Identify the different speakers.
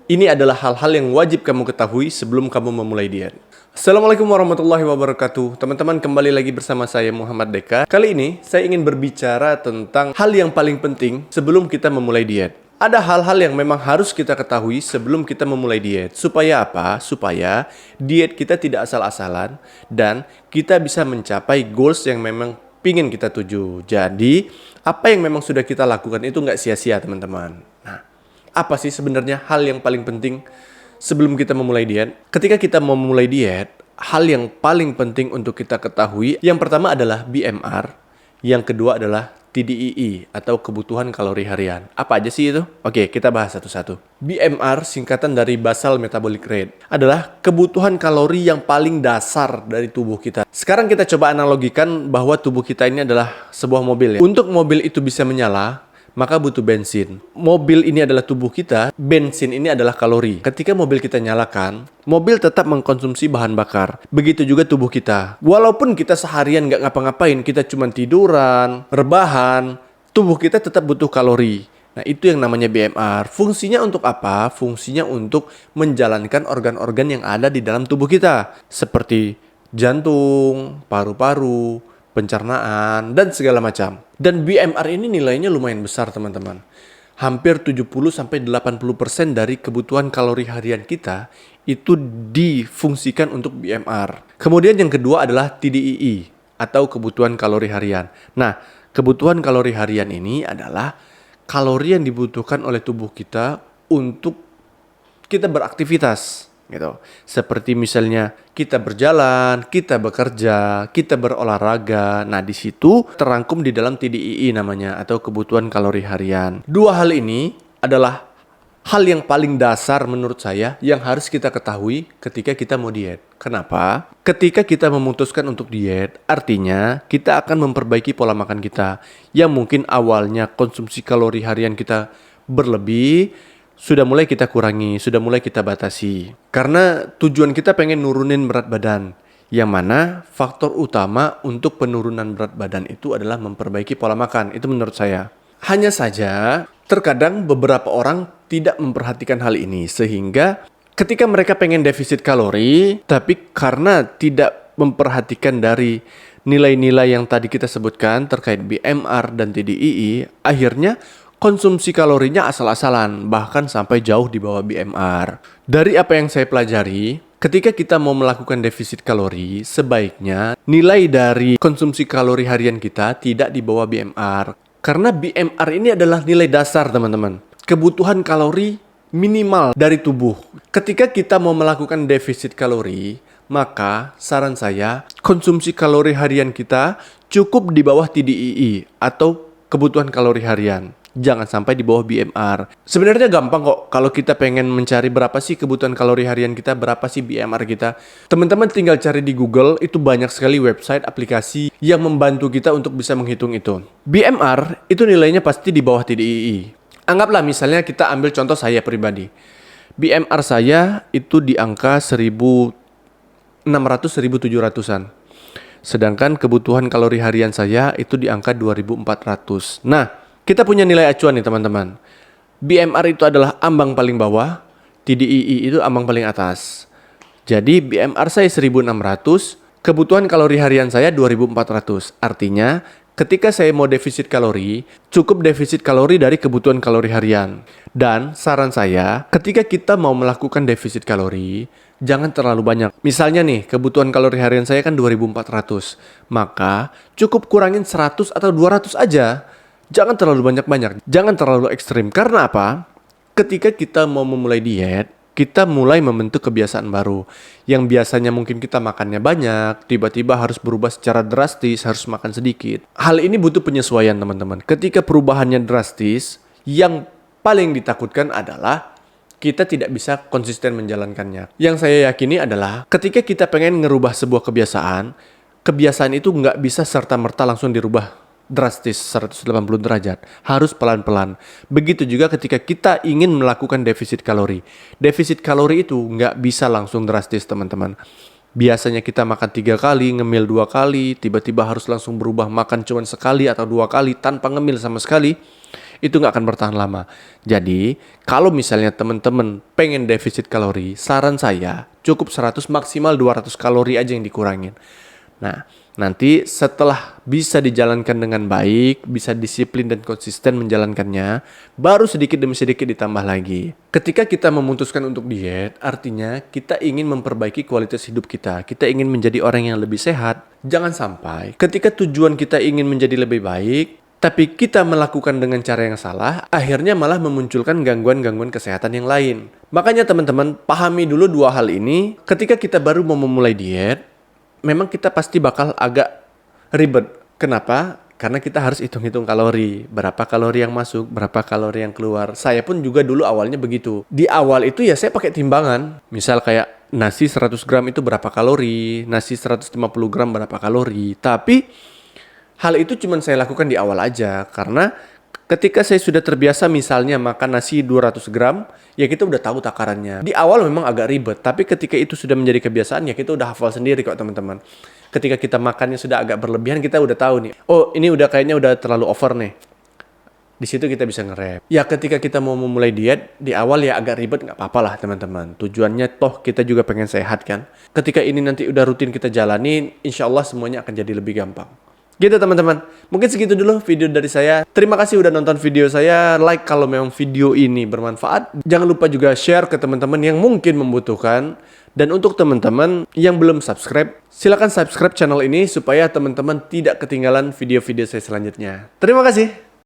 Speaker 1: Ini adalah hal-hal yang wajib kamu ketahui sebelum kamu memulai diet. Assalamualaikum warahmatullahi wabarakatuh. Teman-teman, kembali lagi bersama saya Muhammad Deka. Kali ini saya ingin berbicara tentang hal yang paling penting sebelum kita memulai diet. Ada hal-hal yang memang harus kita ketahui sebelum kita memulai diet. Supaya apa? Supaya diet kita tidak asal-asalan dan kita bisa mencapai goals yang memang pingin kita tuju. Jadi, apa yang memang sudah kita lakukan itu nggak sia-sia, teman-teman. Nah, apa sih sebenarnya hal yang paling penting sebelum kita memulai diet? Ketika kita mau memulai diet, hal yang paling penting untuk kita ketahui, yang pertama adalah BMR, yang kedua adalah TDEE atau kebutuhan kalori harian. Apa aja sih itu? Oke, kita bahas satu-satu. BMR, singkatan dari basal metabolic rate, adalah kebutuhan kalori yang paling dasar dari tubuh kita. Sekarang kita coba analogikan bahwa tubuh kita ini adalah sebuah mobil ya. Untuk mobil itu bisa menyala, maka butuh bensin. Mobil ini adalah tubuh kita, bensin ini adalah kalori. Ketika mobil kita nyalakan, mobil tetap mengkonsumsi bahan bakar. Begitu juga tubuh kita. Walaupun kita seharian nggak ngapa-ngapain, kita cuma tiduran, rebahan, tubuh kita tetap butuh kalori. Nah, itu yang namanya BMR. Fungsinya untuk apa? Fungsinya untuk menjalankan organ-organ yang ada di dalam tubuh kita. Seperti jantung, paru-paru, pencernaan, dan segala macam. Dan BMR ini nilainya lumayan besar, teman-teman. Hampir 70-80% dari kebutuhan kalori harian kita itu difungsikan untuk BMR. Kemudian yang kedua adalah TDEE atau kebutuhan kalori harian. Nah, kebutuhan kalori harian ini adalah kalori yang dibutuhkan oleh tubuh kita untuk kita beraktivitas. Gitu. Seperti misalnya kita berjalan, kita bekerja, kita berolahraga. Nah, di situ terangkum di dalam TDEE namanya atau kebutuhan kalori harian. Dua hal ini adalah hal yang paling dasar menurut saya yang harus kita ketahui ketika kita mau diet. Kenapa? Ketika kita memutuskan untuk diet, artinya kita akan memperbaiki pola makan kita yang mungkin awalnya konsumsi kalori harian kita berlebih, sudah mulai kita kurangi, sudah mulai kita batasi. Karena tujuan kita pengen nurunin berat badan. Yang mana faktor utama untuk penurunan berat badan itu adalah memperbaiki pola makan. Itu menurut saya. Hanya saja, terkadang beberapa orang tidak memperhatikan hal ini. Sehingga ketika mereka pengen defisit kalori, tapi karena tidak memperhatikan dari nilai-nilai yang tadi kita sebutkan terkait BMR dan TDEE, akhirnya konsumsi kalorinya asal-asalan, bahkan sampai jauh di bawah BMR. Dari apa yang saya pelajari, ketika kita mau melakukan defisit kalori, sebaiknya nilai dari konsumsi kalori harian kita tidak di bawah BMR. Karena BMR ini adalah nilai dasar, teman-teman. Kebutuhan kalori minimal dari tubuh. Ketika kita mau melakukan defisit kalori, maka saran saya, konsumsi kalori harian kita cukup di bawah TDEE atau kebutuhan kalori harian. Jangan sampai di bawah BMR. Sebenarnya gampang kok kalau kita pengen mencari berapa sih kebutuhan kalori harian kita, berapa sih BMR kita. Teman-teman tinggal cari di Google, itu banyak sekali website, aplikasi yang membantu kita untuk bisa menghitung itu. BMR itu nilainya pasti di bawah TDEE. Anggaplah misalnya kita ambil contoh saya pribadi. BMR saya itu di angka 1600-1700-an. Sedangkan kebutuhan kalori harian saya itu di angka 2400. Nah, kita punya nilai acuan nih, teman-teman. BMR itu adalah ambang paling bawah, TDEE itu ambang paling atas. Jadi BMR saya 1600, kebutuhan kalori harian saya 2400. Artinya, ketika saya mau defisit kalori, cukup defisit kalori dari kebutuhan kalori harian. Dan saran saya, ketika kita mau melakukan defisit kalori, jangan terlalu banyak. Misalnya nih, kebutuhan kalori harian saya kan 2400. Maka cukup kurangin 100 atau 200 aja. Jangan terlalu banyak-banyak, jangan terlalu ekstrim. Karena apa? Ketika kita mau memulai diet, kita mulai membentuk kebiasaan baru. Yang biasanya mungkin kita makannya banyak, tiba-tiba harus berubah secara drastis, harus makan sedikit. Hal ini butuh penyesuaian, teman-teman. Ketika perubahannya drastis, yang paling ditakutkan adalah kita tidak bisa konsisten menjalankannya. Yang saya yakini adalah ketika kita pengen ngerubah sebuah kebiasaan, kebiasaan itu nggak bisa serta-merta langsung dirubah drastis 180 derajat, harus pelan-pelan. Begitu juga ketika kita ingin melakukan defisit kalori. Defisit kalori itu nggak bisa langsung drastis, teman-teman. Biasanya kita makan 3 kali, ngemil 2 kali, tiba-tiba harus langsung berubah makan cuma sekali atau 2 kali tanpa ngemil sama sekali. itu nggak akan bertahan lama. Jadi, kalau misalnya teman-teman pengen defisit kalori, saran saya cukup 100 maksimal 200 kalori aja yang dikurangin. Nah, nanti setelah bisa dijalankan dengan baik, bisa disiplin dan konsisten menjalankannya, baru sedikit demi sedikit ditambah lagi. Ketika kita memutuskan untuk diet, artinya kita ingin memperbaiki kualitas hidup kita. Kita ingin menjadi orang yang lebih sehat. Jangan sampai ketika tujuan kita ingin menjadi lebih baik, tapi kita melakukan dengan cara yang salah, akhirnya malah memunculkan gangguan-gangguan kesehatan yang lain. Makanya teman-teman, pahami dulu dua hal ini. Ketika kita baru mau memulai diet, memang kita pasti bakal agak ribet. Kenapa? Karena kita harus hitung-hitung kalori. Berapa kalori yang masuk, berapa kalori yang keluar. Saya pun juga dulu awalnya begitu. Di awal itu ya saya pakai timbangan. Misal kayak nasi 100 gram itu berapa kalori, nasi 150 gram berapa kalori. Tapi hal itu cuma saya lakukan di awal aja. Karena ketika saya sudah terbiasa misalnya makan nasi 200 gram, ya kita udah tahu takarannya. Di awal memang agak ribet, tapi ketika itu sudah menjadi kebiasaan, ya kita udah hafal sendiri kok teman-teman. Ketika kita makannya sudah agak berlebihan, kita udah tahu nih, oh ini udah kayaknya udah terlalu over nih. Di situ kita bisa nge-rep. Ya ketika kita mau memulai diet, di awal ya agak ribet, nggak apa-apa lah teman-teman. Tujuannya toh kita juga pengen sehat kan. Ketika ini nanti udah rutin kita jalani, insya Allah semuanya akan jadi lebih gampang. Gitu teman-teman, mungkin segitu dulu video dari saya. Terima kasih udah nonton video saya. Like kalau memang video ini bermanfaat. Jangan lupa juga share ke teman-teman yang mungkin membutuhkan. Dan untuk teman-teman yang belum subscribe, silakan subscribe channel ini supaya teman-teman tidak ketinggalan video-video saya selanjutnya. Terima kasih.